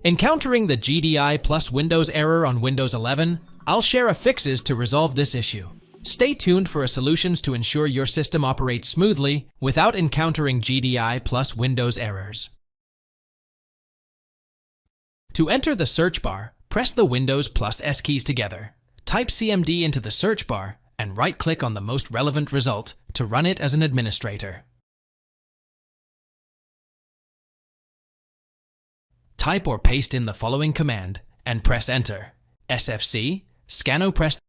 Encountering the GDI+Windows error on Windows 11, I'll share fixes to resolve this issue. Stay tuned for solutions to ensure your system operates smoothly without encountering GDI+Windows errors. To enter the search bar, press the Windows plus S keys together. Type CMD into the search bar and right-click on the most relevant result to run it as an administrator. Type or paste in the following command and press Enter. SFC Scan. Press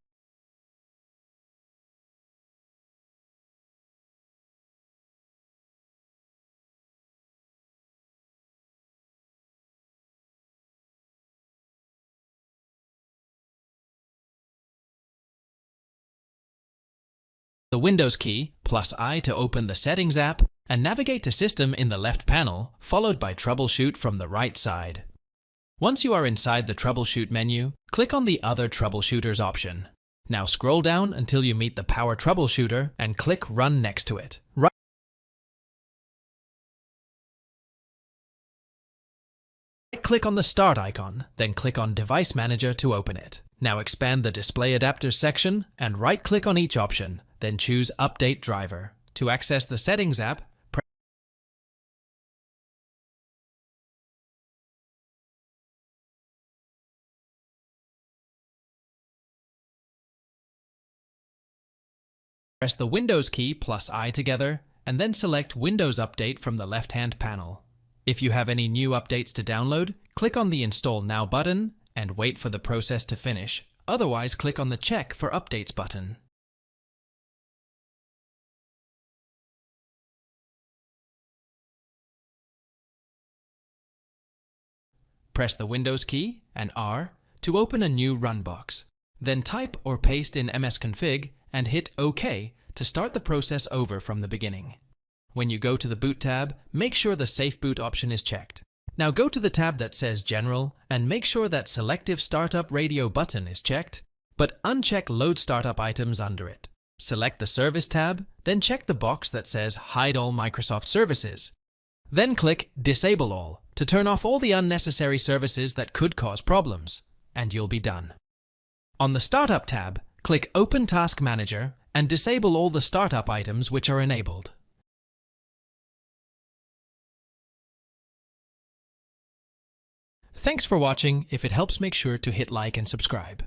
the Windows key plus I to open the Settings app and navigate to System in the left panel, followed by Troubleshoot from the right side. Once you are inside the Troubleshoot menu, click on the Other Troubleshooters option. Now scroll down until you meet the Power Troubleshooter and click Run next to it. Right-click on the Start icon, then click on Device Manager to open it. Now expand the Display Adapters section and right-click on each option, then choose Update Driver. To access the Settings app, press the Windows key plus I together, and then select Windows Update from the left-hand panel. If you have any new updates to download, click on the Install Now button and wait for the process to finish. Otherwise, click on the Check for Updates button. Press the Windows key and R to open a new run box. Then type or paste in msconfig and hit OK to start the process over from the beginning. When you go to the Boot tab, make sure the Safe Boot option is checked. Now go to the tab that says General and make sure that Selective Startup Radio button is checked, but uncheck Load Startup items under it. Select the Service tab, then check the box that says Hide All Microsoft Services. Then click Disable All to turn off all the unnecessary services that could cause problems, and you'll be done. On the Startup tab, click Open Task Manager and disable all the startup items which are enabled. Thanks for watching. If it helps, make sure to hit like and subscribe.